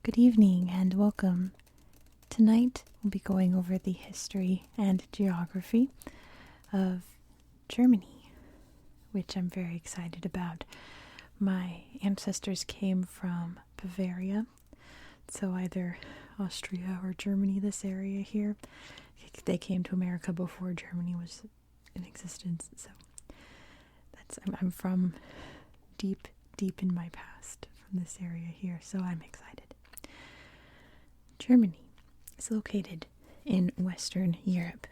Good evening and welcome. Tonight we'll be going over the history and geography of Germany, which I'm very excited about. My ancestors came from Bavaria, so either Austria or Germany, this area here. They came to America before Germany was in existence, so I'm from deep in my past from this area here, so I'm excited. Germany is located in Western Europe,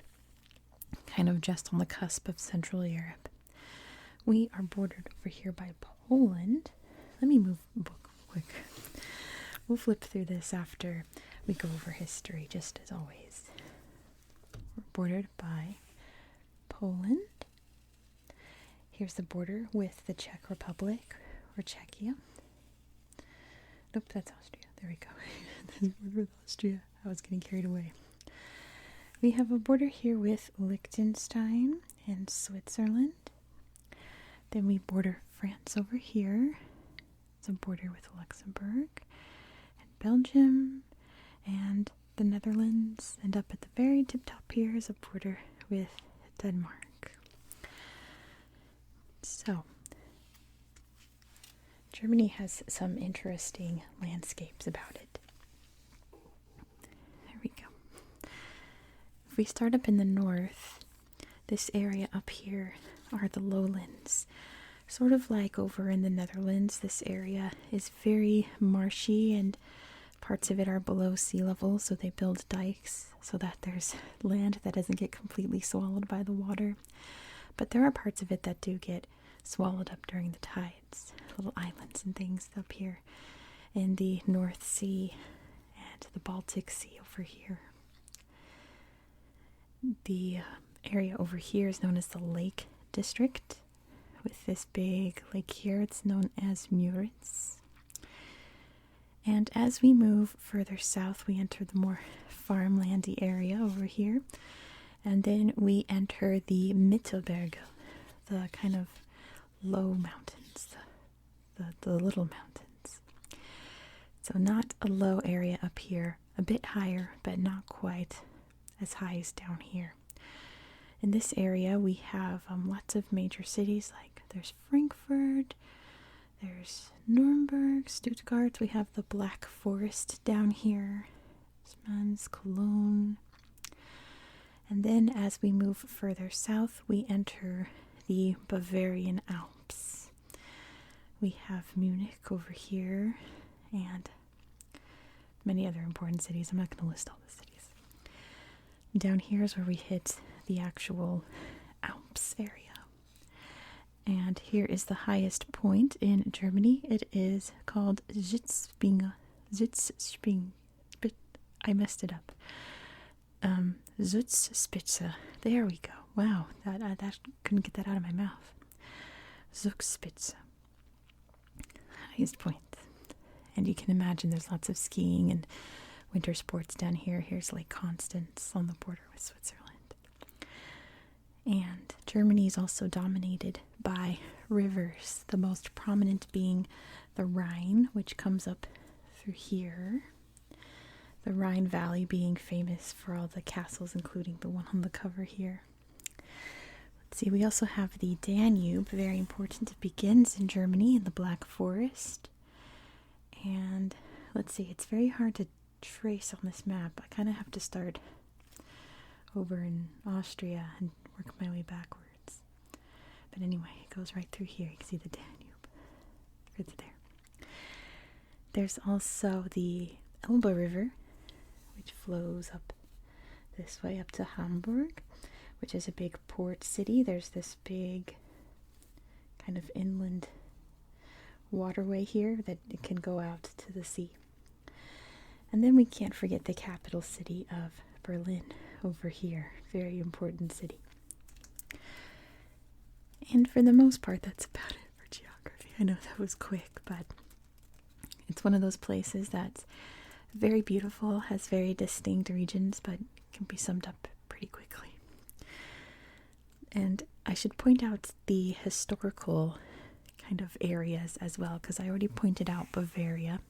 kind of just on the cusp of Central Europe. We are bordered over here by Poland. Let me move the book quick. We'll flip through this after we go over history, just as always. We're bordered by Poland. Here's the border with the Czech Republic, or Czechia. Nope, that's Austria. There we go. This border with Austria. I was getting carried away. We have a border here with Liechtenstein and Switzerland. Then we border France over here. It's a border with Luxembourg and Belgium and the Netherlands. And up at the very tip top here is a border with Denmark. So, Germany has some interesting landscapes about it. There we go. If we start up in the north, this area up here are the lowlands. Sort of like over in the Netherlands, this area is very marshy and parts of it are below sea level, so they build dikes so that there's land that doesn't get completely swallowed by the water. But there are parts of it that do get swallowed up during the tides. Little islands and things up here in the North Sea and the Baltic Sea over here. The area over here is known as the Lake District. With this big lake here, it's known as Müritz. And as we move further south, we enter the more farmlandy area over here. And then we enter the Mittelberge, the kind of low mountains, the little mountains. So not a low area up here, a bit higher, but not quite as high as down here. In this area, we have lots of major cities, like there's Frankfurt, there's Nuremberg, Stuttgart. We have the Black Forest down here, Mans, Cologne. And then as we move further south, we enter the Bavarian Alps. We have Munich over here and many other important cities. I'm not going to list all the cities. Down here is where we hit the actual Alps area. And here is the highest point in Germany. It is called Sitzspinge. I messed it up. Zugspitze. There we go. Wow, that couldn't get that out of my mouth. Zugspitze. Highest point. And you can imagine there's lots of skiing and winter sports down here. Here's Lake Constance on the border with Switzerland. And Germany is also dominated by rivers, the most prominent being the Rhine, which comes up through here. The Rhine Valley being famous for all the castles, including the one on the cover here. Let's see, we also have the Danube, very important. It begins in Germany in the Black Forest. And let's see, it's very hard to trace on this map. I kind of have to start over in Austria and work my way backwards. But anyway, it goes right through here. You can see the Danube. Right there. There's also the Elbe River, which flows up this way up to Hamburg, which is a big port city. There's this big kind of inland waterway here that it can go out to the sea. And then we can't forget the capital city of Berlin over here. Very important city. And for the most part, that's about it for geography. I know that was quick, but it's one of those places that's very beautiful, has very distinct regions, but can be summed up pretty quickly. And I should point out the historical kind of areas as well, because I already pointed out Bavaria,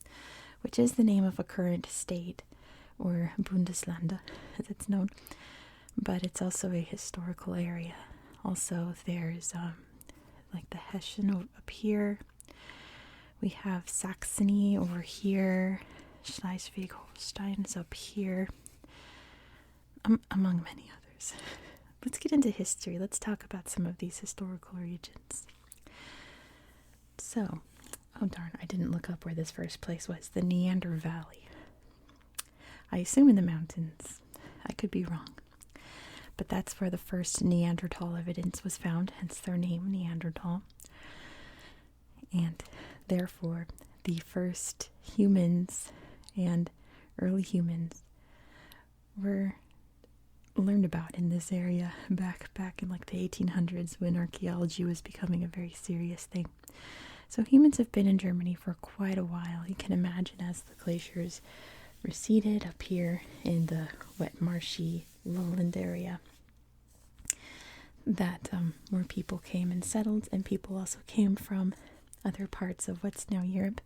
which is the name of a current state, or Bundesländer as it's known, but it's also a historical area. Also, there's like the Hessian up here. We have Saxony over here. Schleswig-Holstein is up here, among many others. Let's get into history. Let's talk about some of these historical regions. So, oh darn, I didn't look up where this first place was. The Neander Valley. I assume in the mountains. I could be wrong. But that's where the first Neanderthal evidence was found, hence their name, Neanderthal. And therefore, the first humans and early humans were learned about in this area back in like the 1800s, when archaeology was becoming a very serious thing. So humans have been in Germany for quite a while. You can imagine as the glaciers receded up here in the wet, marshy lowland area, that more people came and settled, and people also came from other parts of what's now Europe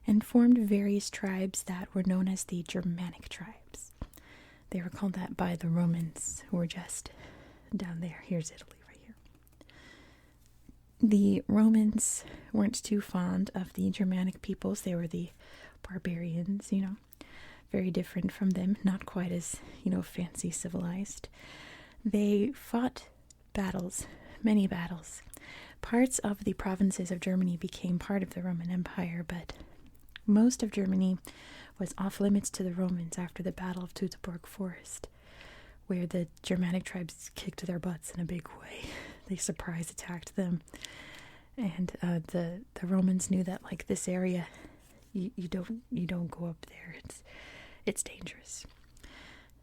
and formed various tribes that were known as the Germanic tribes. They were called that by the Romans, who were just down there. Here's Italy right here. The Romans weren't too fond of the Germanic peoples. They were the barbarians, very different from them, not quite as, fancy civilized. They fought battles, many battles. Parts of the provinces of Germany became part of the Roman Empire, but most of Germany was off limits to the Romans after the Battle of Teutoburg Forest, where the Germanic tribes kicked their butts in a big way. They surprise attacked them, and the Romans knew that like this area, you don't go up there. It's dangerous.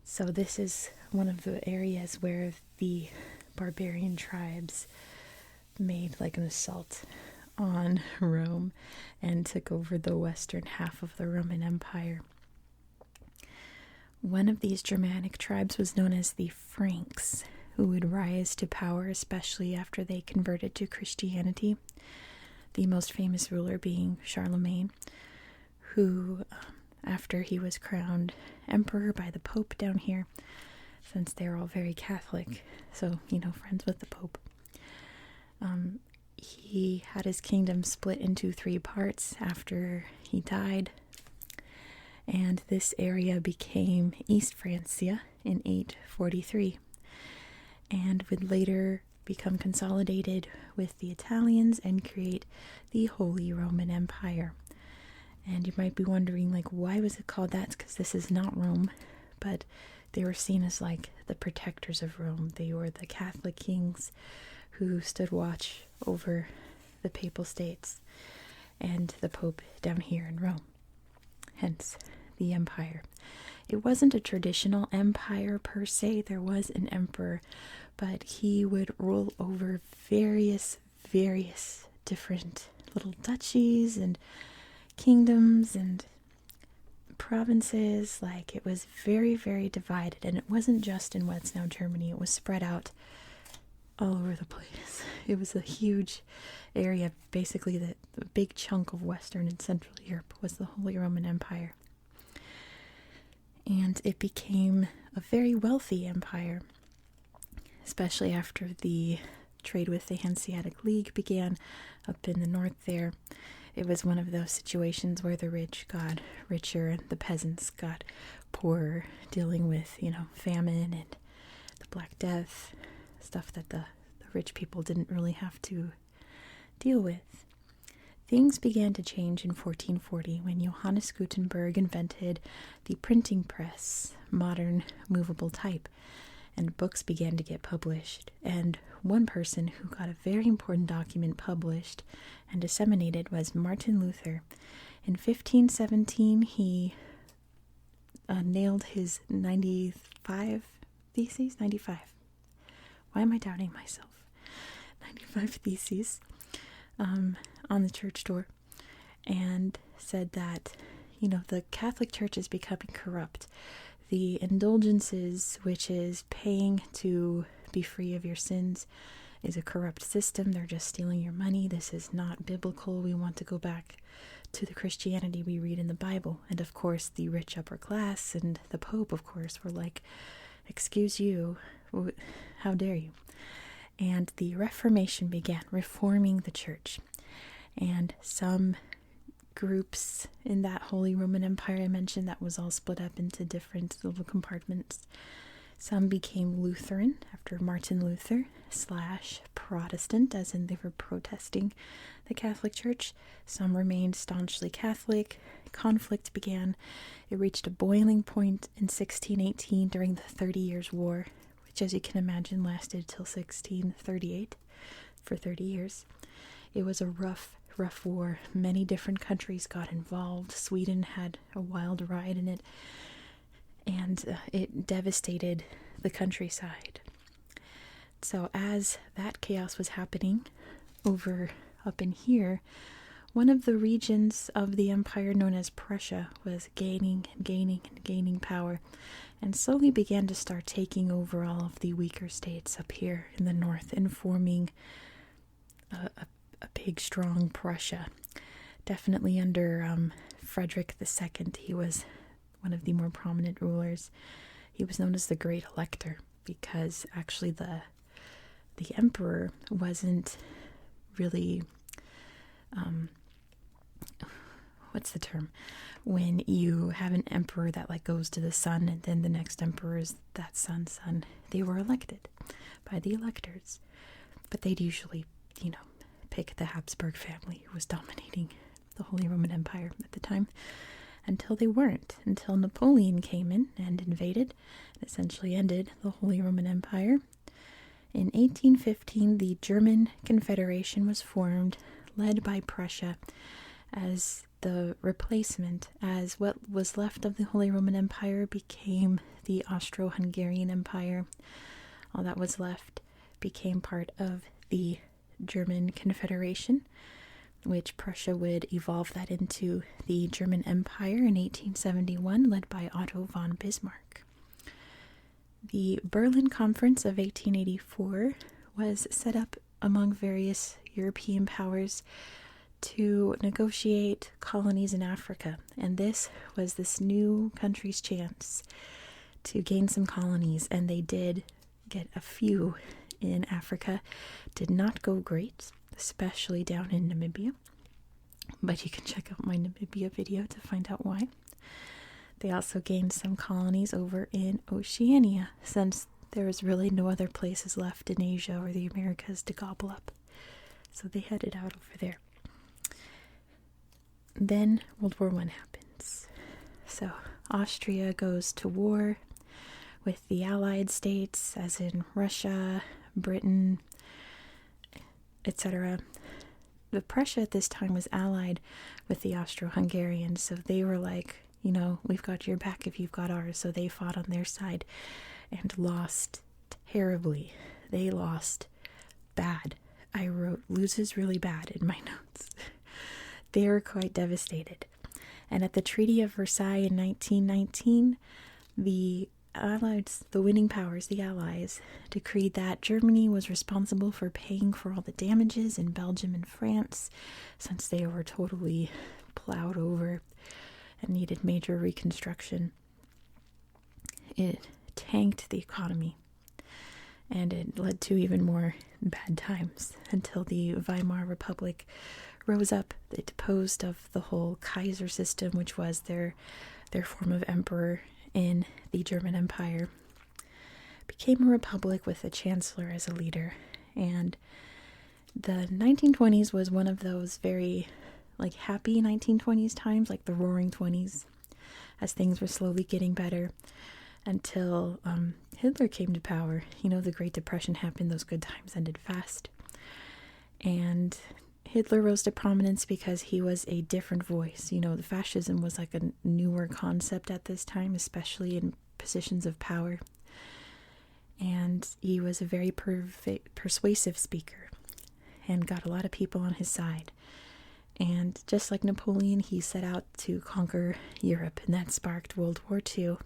So this is one of the areas where the barbarian tribes made like an assault on Rome and took over the western half of the Roman Empire. One of these Germanic tribes was known as the Franks, who would rise to power especially after they converted to Christianity, the most famous ruler being Charlemagne, who after he was crowned emperor by the Pope down here, since they're all very Catholic, so, friends with the Pope, he had his kingdom split into 3 parts after he died, and this area became East Francia in 843, and would later become consolidated with the Italians and create the Holy Roman Empire. And you might be wondering, like, why was it called that? Because this is not Rome, but they were seen as like the protectors of Rome. They were the Catholic kings who stood watch over the papal states and the Pope down here in Rome. Hence the empire. It wasn't a traditional empire per se. There was an emperor, but he would rule over various different little duchies and kingdoms and provinces. Like, it was very divided, and it wasn't just in what's now Germany. It was spread out all over the place. It was a huge area. Basically the big chunk of Western and Central Europe was the Holy Roman Empire, and it became a very wealthy empire, especially after the trade with the Hanseatic League began up in the north there. It was one of those situations where the rich got richer and the peasants got poorer, dealing with, famine and the Black Death, stuff that the rich people didn't really have to deal with. Things began to change in 1440 when Johannes Gutenberg invented the printing press, modern movable type, and books began to get published. And one person who got a very important document published and disseminated was Martin Luther. In 1517, he nailed his 95 theses. Why am I doubting myself? 95 theses on the church door, and said that, the Catholic Church is becoming corrupt. The indulgences, which is paying to be free of your sins, is a corrupt system. They're just stealing your money. This is not biblical. We want to go back to the Christianity we read in the Bible. And of course, the rich upper class and the Pope, of course, were like, excuse you, how dare you? And the Reformation began, reforming the church. And some groups in that Holy Roman Empire I mentioned, that was all split up into different little compartments. Some became Lutheran after Martin Luther / Protestant, as in they were protesting the Catholic Church. Some remained staunchly Catholic. Conflict began. It reached a boiling point in 1618 during the 30 Years' War, which, as you can imagine, lasted till 1638, for 30 years. It was a rough war. Many different countries got involved. Sweden had a wild ride in it, and it devastated the countryside. So as that chaos was happening up in here, one of the regions of the empire known as Prussia was gaining power, and slowly began to start taking over all of the weaker states up here in the north and forming a big, strong Prussia. Definitely under Frederick II. He was one of the more prominent rulers. He was known as the Great Elector because actually the emperor wasn't really, what's the term? When you have an emperor that like goes to the sun and then the next emperor is that son's son. They were elected by the electors, but they'd usually, pick the Habsburg family who was dominating the Holy Roman Empire at the time, until they weren't, until Napoleon came in and invaded and essentially ended the Holy Roman Empire. In 1815, the German Confederation was formed, led by Prussia, as the replacement, as what was left of the Holy Roman Empire became the Austro-Hungarian Empire. All that was left became part of the German Confederation, which Prussia would evolve that into the German Empire in 1871, led by Otto von Bismarck. The Berlin Conference of 1884 was set up among various European powers to negotiate colonies in Africa, and this was this new country's chance to gain some colonies, and they did get a few in Africa. Did not go great, especially down in Namibia, but you can check out my Namibia video to find out why. They also gained some colonies over in Oceania, since there was really no other places left in Asia or the Americas to gobble up. So they headed out over there. Then World War I happens. So Austria goes to war with the Allied states, as in Russia, Britain, etc. The Prussia at this time was allied with the Austro-Hungarians, so they were like, we've got your back if you've got ours. So they fought on their side and lost terribly. They lost bad. I wrote loses really bad in my notes. They were quite devastated. And at the Treaty of Versailles in 1919, the Allies, the winning powers, the Allies, decreed that Germany was responsible for paying for all the damages in Belgium and France, since they were totally plowed over and needed major reconstruction. It tanked the economy, and it led to even more bad times until the Weimar Republic rose up. They deposed of the whole Kaiser system, which was their form of emperor in the German Empire, became a republic with a chancellor as a leader. And the 1920s was one of those very happy 1920s times, like the roaring 20s, as things were slowly getting better until Hitler came to power. The Great Depression happened, those good times ended fast. And Hitler rose to prominence because he was a different voice. The fascism was like a newer concept at this time, especially in positions of power. And he was a very persuasive speaker and got a lot of people on his side. And just like Napoleon, he set out to conquer Europe, and that sparked World War II.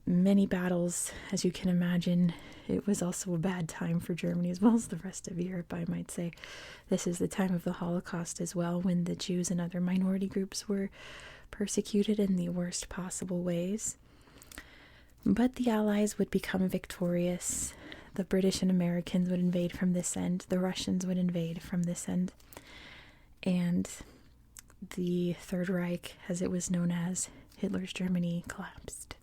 Many battles, as you can imagine. It was also a bad time for Germany as well as the rest of Europe, I might say. This is the time of the Holocaust as well, when the Jews and other minority groups were persecuted in the worst possible ways. But the Allies would become victorious. The British and Americans would invade from this end. The Russians would invade from this end. And the Third Reich, as it was known as, Hitler's Germany, collapsed.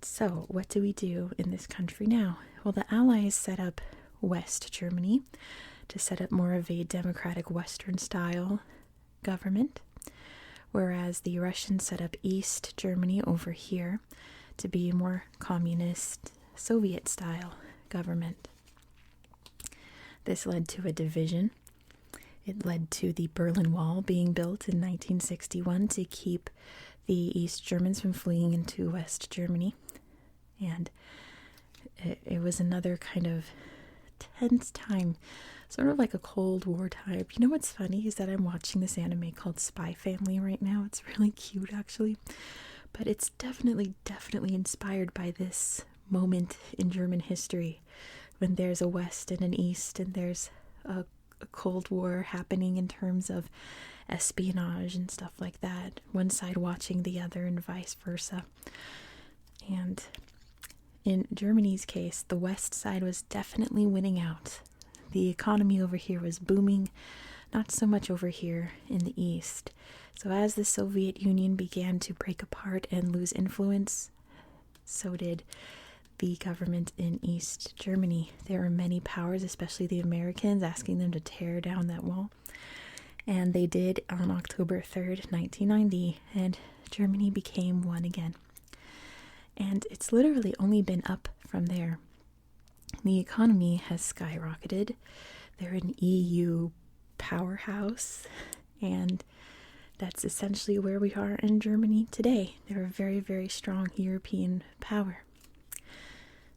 So, what do we do in this country now? Well, the Allies set up West Germany to set up more of a democratic Western-style government, whereas the Russians set up East Germany over here to be a more communist, Soviet-style government. This led to a division. It led to the Berlin Wall being built in 1961 to keep the East Germans from fleeing into West Germany. And it was another kind of tense time, sort of like a Cold War type. You know what's funny is that I'm watching this anime called Spy Family right now. It's really cute, actually. But it's definitely inspired by this moment in German history when there's a West and an East, and there's a Cold War happening in terms of espionage and stuff like that. One side watching the other and vice versa. And in Germany's case, the West side was definitely winning out. The economy over here was booming, not so much over here in the East. So as the Soviet Union began to break apart and lose influence, so did the government in East Germany. There were many powers, especially the Americans, asking them to tear down that wall. And they did on October 3rd, 1990, and Germany became one again. And it's literally only been up from there. The economy has skyrocketed. They're an EU powerhouse, and that's essentially where we are in Germany today. They're a very, very strong European power.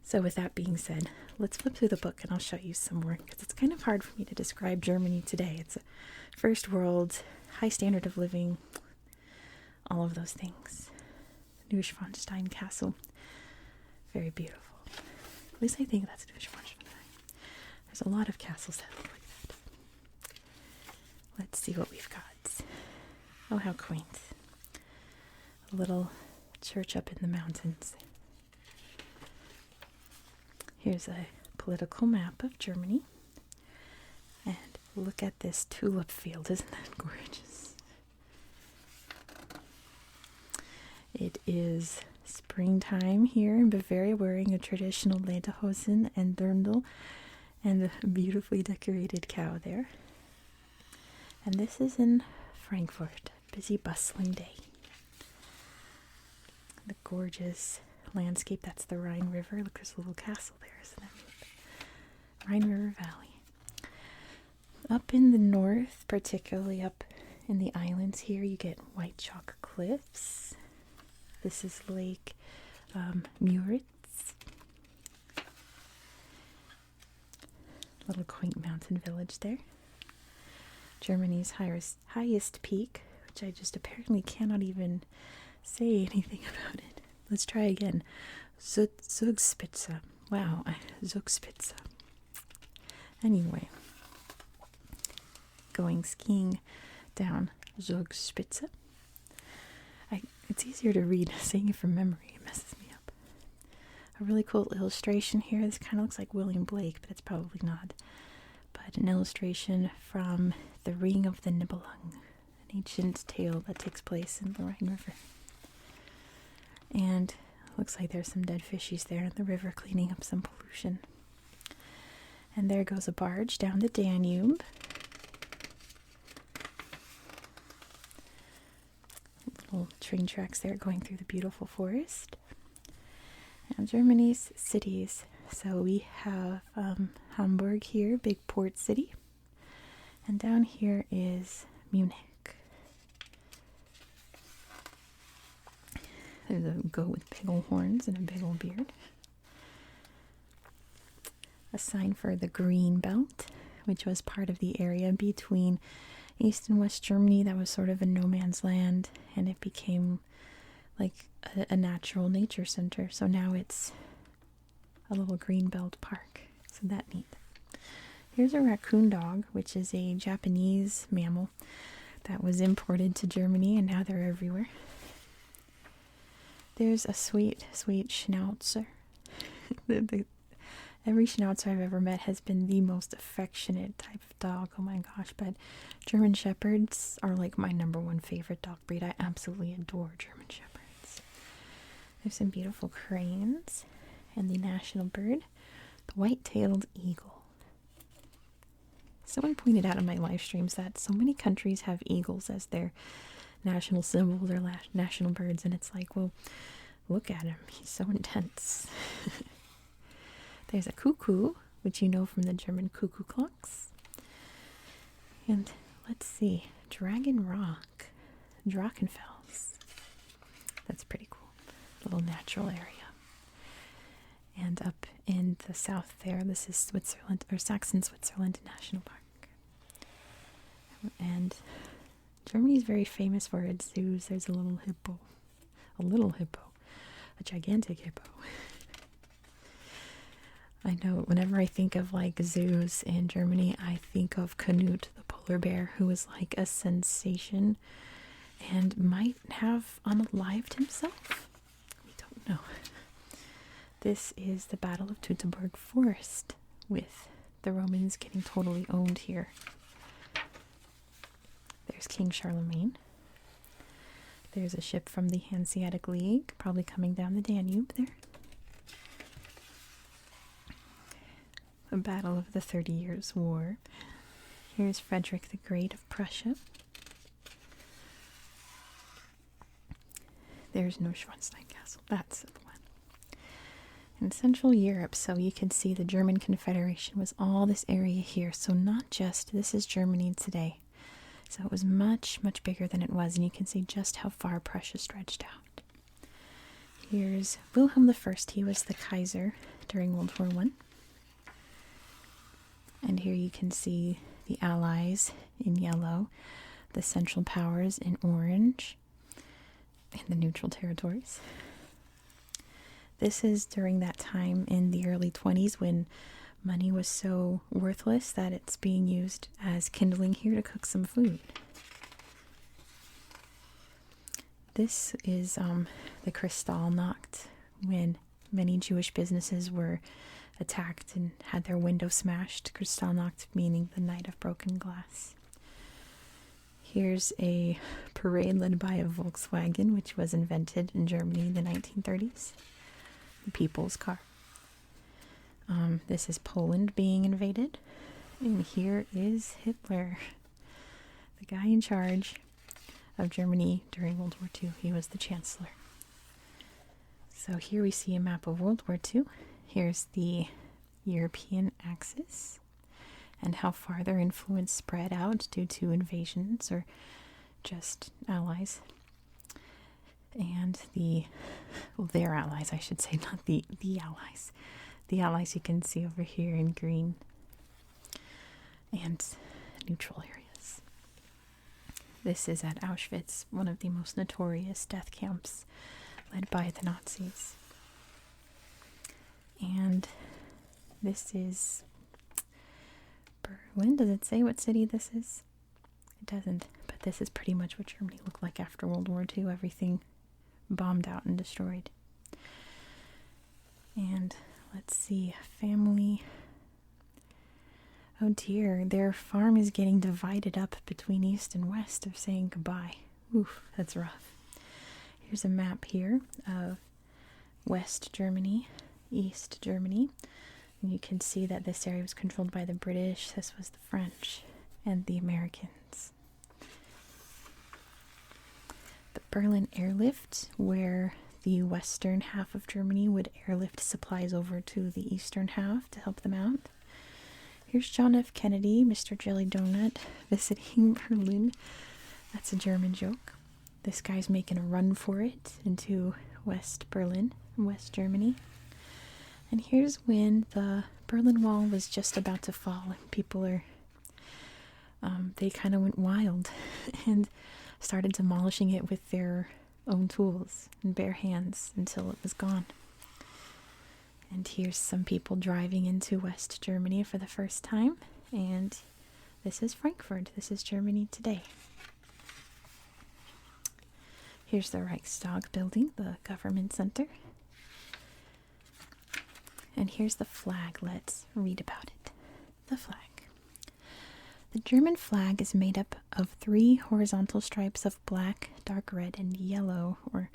So with that being said, let's flip through the book and I'll show you some more, because it's kind of hard for me to describe Germany today. It's a first world, high standard of living, all of those things. Neuschwanstein Castle. Very beautiful. At least I think that's Neuschwanstein. There's a lot of castles that look like that. Let's see what we've got. Oh, how quaint. A little church up in the mountains. Here's a political map of Germany. And look at this tulip field. Isn't that gorgeous? It is springtime here in Bavaria, wearing a traditional lederhosen and dirndl, and a beautifully decorated cow there. And this is in Frankfurt, busy bustling day. The gorgeous landscape, that's the Rhine River. Look, there's a little castle there, isn't it? Rhine River Valley. Up in the north, particularly up in the islands here, you get white chalk cliffs. This is Lake Müritz. Little quaint mountain village there. Germany's highest peak, which I just apparently cannot even say anything about it. Let's try again. Zugspitze. Wow, Zugspitze. Anyway, going skiing down Zugspitze. It's easier to read saying it from memory. It messes me up. A really cool illustration here. This kind of looks like William Blake, but it's probably not. But an illustration from The Ring of the Nibelung, an ancient tale that takes place in the Rhine River. And looks like there's some dead fishies there in the river cleaning up some pollution. And there goes a barge down the Danube. Little train tracks there going through the beautiful forest. And Germany's cities. So we have Hamburg here, big port city. And down here is Munich. There's a goat with big old horns and a big old beard. A sign for the Green Belt, which was part of the area between East and West Germany that was sort of a no man's land, and it became like a natural nature center. So now it's a little greenbelt park. So that neat. Here's a raccoon dog, which is a Japanese mammal that was imported to Germany, and now they're everywhere. There's a sweet, sweet schnauzer. Every schnauzer I've ever met has been the most affectionate type of dog. Oh my gosh, but German Shepherds are like my #1 favorite dog breed. I absolutely adore German Shepherds. There's some beautiful cranes, and the national bird, the white-tailed eagle. Someone pointed out in my live streams that so many countries have eagles as their national symbols or national birds, and it's like, well, look at him. He's so intense. There's a cuckoo, which you know from the German cuckoo clocks. And let's see, Dragon Rock, Drachenfels. That's pretty cool. Little natural area. And up in the south there, this is Switzerland, or Saxon Switzerland National Park. And Germany is very famous for its zoos. There's a little hippo, a gigantic hippo. I know whenever I think of like zoos in Germany, I think of Canute, the polar bear, who was like a sensation and might have unalived himself. We don't know. This is the Battle of Teutoburg Forest, with the Romans getting totally owned here. There's King Charlemagne. There's a ship from the Hanseatic League, probably coming down the Danube there. The Battle of the 30 Years' War. Here's Frederick the Great of Prussia. There's Neuschwanstein Castle. That's the one. In Central Europe, so you can see the German Confederation was all this area here. So not just, this is Germany today. So it was much, much bigger than it was, and you can see just how far Prussia stretched out. Here's Wilhelm I. He was the Kaiser during World War I. And here you can see the Allies in yellow, the Central Powers in orange, and the neutral territories. This is during that time in the early 20s when money was so worthless that it's being used as kindling here to cook some food. This is the Kristallnacht, when many Jewish businesses were attacked and had their window smashed. Kristallnacht meaning the night of broken glass. Here's a parade led by a Volkswagen, which was invented in Germany in the 1930s. The people's car. This is Poland being invaded. And here is Hitler, the guy in charge of Germany during World War II. He was the chancellor. So here we see a map of World War II. Here's the European axis and how far their influence spread out due to invasions or just allies. And their allies, I should say, not the allies. The allies you can see over here in green. And neutral areas. This is at Auschwitz, one of the most notorious death camps led by the Nazis. And this is Berlin. Does it say what city this is? It doesn't, but this is pretty much what Germany looked like after World War II. Everything bombed out and destroyed. And let's see, family. Oh dear, their farm is getting divided up between east and west. They're saying goodbye. Oof, that's rough. Here's a map here of West Germany, East Germany. And you can see that this area was controlled by the British, this was the French, and the Americans. The Berlin airlift, where the western half of Germany would airlift supplies over to the eastern half to help them out. Here's John F. Kennedy, Mr. Jelly Donut, visiting Berlin. That's a German joke. This guy's making a run for it into West Berlin, West Germany. And here's when the Berlin Wall was just about to fall, and people are, they kind of went wild and started demolishing it with their own tools and bare hands until it was gone. And here's some people driving into West Germany for the first time. And this is Frankfurt. This is Germany today. Here's the Reichstag building, the government center. And here's the flag. Let's read about it. The flag. The German flag is made up of 3 horizontal stripes of black, dark red, and yellow, or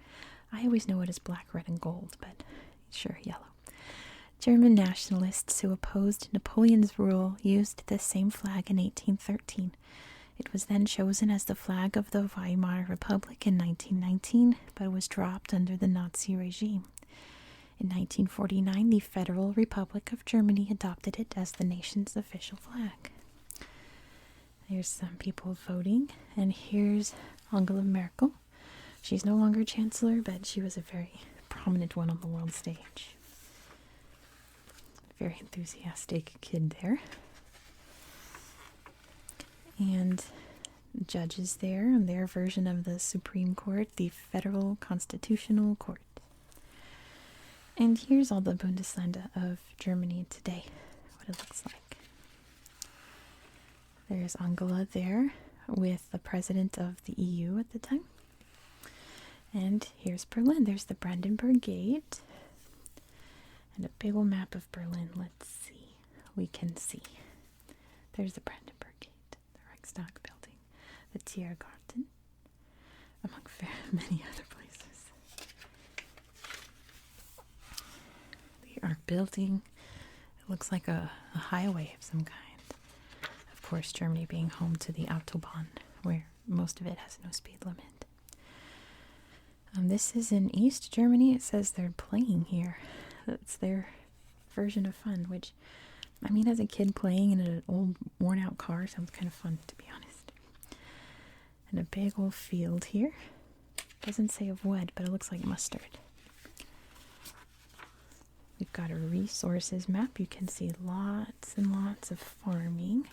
I always know it as black, red, and gold, but sure, yellow. German nationalists who opposed Napoleon's rule used this same flag in 1813. It was then chosen as the flag of the Weimar Republic in 1919, but was dropped under the Nazi regime. In 1949, the Federal Republic of Germany adopted it as the nation's official flag. There's some people voting, and here's Angela Merkel. She's no longer chancellor, but she was a very prominent one on the world stage. Very enthusiastic kid there. And judges there on their version of the Supreme Court, the Federal Constitutional Court. And here's all the Bundesländer of Germany today, what it looks like. There's Angela there with the president of the EU at the time. And here's Berlin. There's the Brandenburg Gate. And a big old map of Berlin. Let's see. We can see. There's the Brandenburg Gate, the Reichstag building, the Tiergarten, among many other places. The Arc building. It looks like a highway of some kind. Of course, Germany being home to the Autobahn, where most of it has no speed limit. This is in East Germany. It says they're playing here. That's their version of fun, which, I mean, as a kid playing in an old worn-out car sounds kind of fun, to be honest. And a big old field here. Doesn't say of what, but it looks like mustard. We've got a resources map. You can see lots and lots of farming.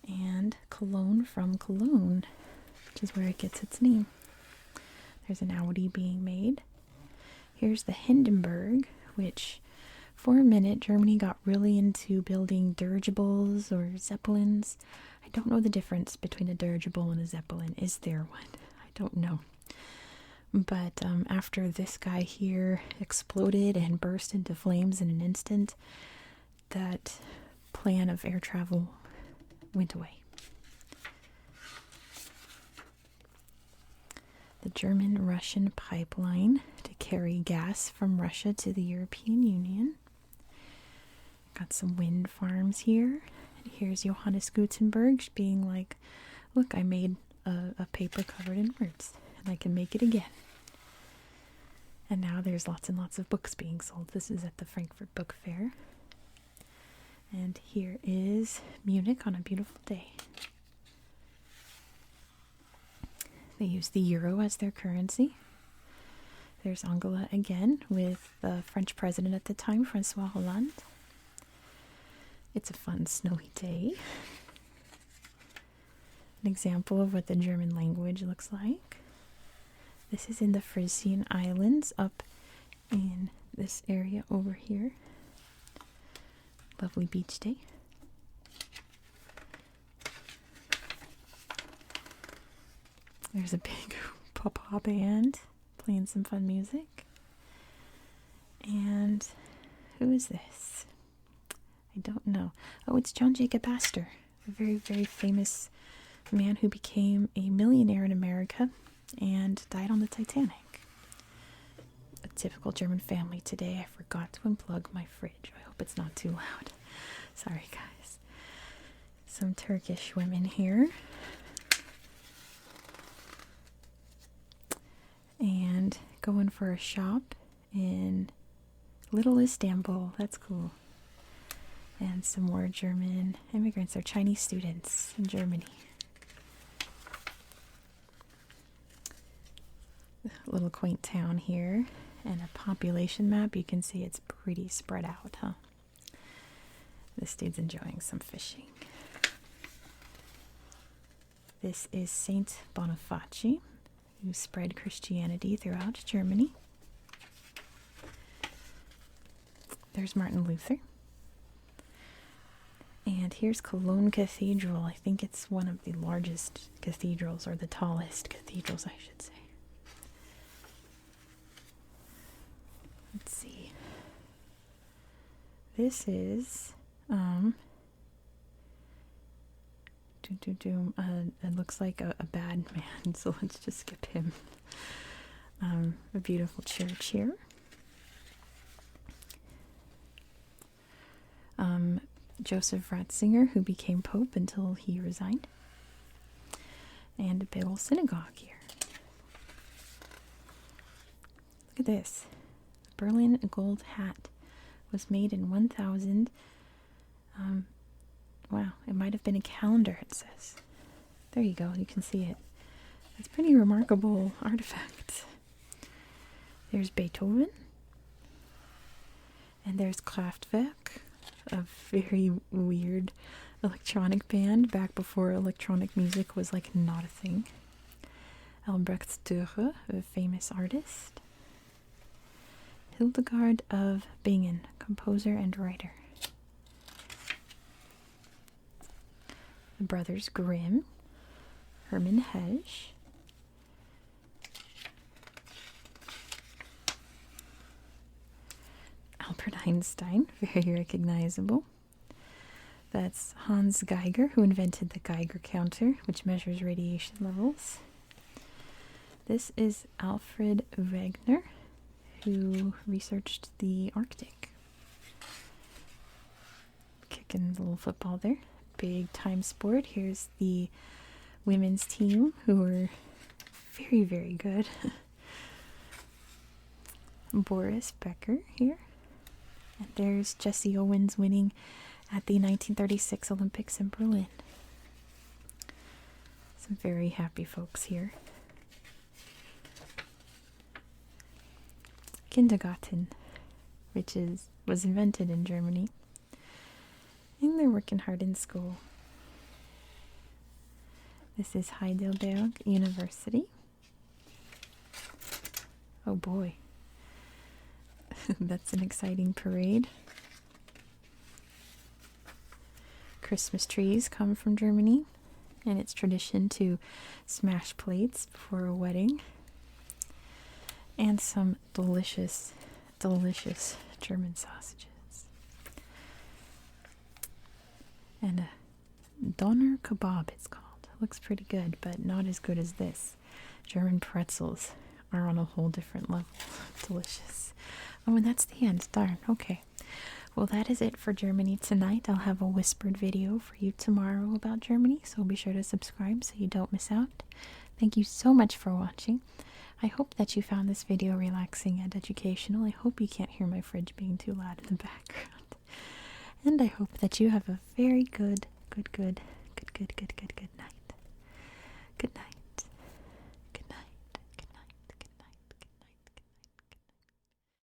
And Cologne from Cologne, which is where it gets its name. There's an Audi being made. Here's the Hindenburg, which for a minute Germany got really into building dirigibles or zeppelins. I don't know the difference between a dirigible and a zeppelin. Is there one? I don't know. But after this guy here exploded and burst into flames in an instant, that plan of air travel went away. The German-Russian pipeline to carry gas from Russia to the European Union. Got some wind farms here. And here's Johannes Gutenberg being like, look, I made a paper covered in words, and I can make it again. And now there's lots and lots of books being sold. This is at the Frankfurt Book Fair. And here is Munich on a beautiful day. They use the euro as their currency. There's Angela again with the French president at the time, Francois Hollande. It's a fun snowy day. An example of what the German language looks like. This is in the Frisian Islands up in this area over here. Lovely beach day. There's a big pop-up band playing some fun music. And who is this? I don't know. Oh, it's John Jacob Astor, a very, very famous man who became a millionaire in America and died on the Titanic. A typical German family today. I forgot to unplug my fridge. I hope it's not too loud. Sorry, guys. Some Turkish women here. And going for a shop in Little Istanbul. That's cool. And some more German immigrants or Chinese students in Germany. A little quaint town here. And a population map. You can see it's pretty spread out, huh? This dude's enjoying some fishing. This is Saint Boniface. who spread Christianity throughout Germany. There's Martin Luther. And here's Cologne Cathedral. I think it's one of the largest cathedrals, or the tallest cathedrals, I should say. Let's see. This is, it looks like a bad man, so let's just skip him. A beautiful church here. Joseph Ratzinger, who became Pope until he resigned. And a big old synagogue here. Look at this. Berlin gold hat was made in 1000. Wow, it might have been a calendar, it says. There you go, you can see it. It's a pretty remarkable artifact. There's Beethoven. And there's Kraftwerk, a very weird electronic band back before electronic music was like not a thing. Albrecht Dürer, a famous artist. Hildegard of Bingen, composer and writer. The Brothers Grimm, Hermann Hesse. Albert Einstein, very recognizable. That's Hans Geiger, who invented the Geiger counter, which measures radiation levels. This is Alfred Wegener, who researched the Arctic. Kicking the little football there. Big time sport. Here's the women's team, who are very, very good. Boris Becker here. And there's Jesse Owens winning at the 1936 Olympics in Berlin. Some very happy folks here. Kindergarten, which was invented in Germany. And they're working hard in school. This is Heidelberg University. Oh boy. That's an exciting parade. Christmas trees come from Germany, and it's tradition to smash plates before a wedding. And some delicious, delicious German sausages. And a Doner kebab, it's called. It looks pretty good, but not as good as this. German pretzels are on a whole different level. Delicious. Oh, and that's the end. Darn. Okay. Well, that is it for Germany tonight. I'll have a whispered video for you tomorrow about Germany, so be sure to subscribe so you don't miss out. Thank you so much for watching. I hope that you found this video relaxing and educational. I hope you can't hear my fridge being too loud in the background. And I hope that you have a very good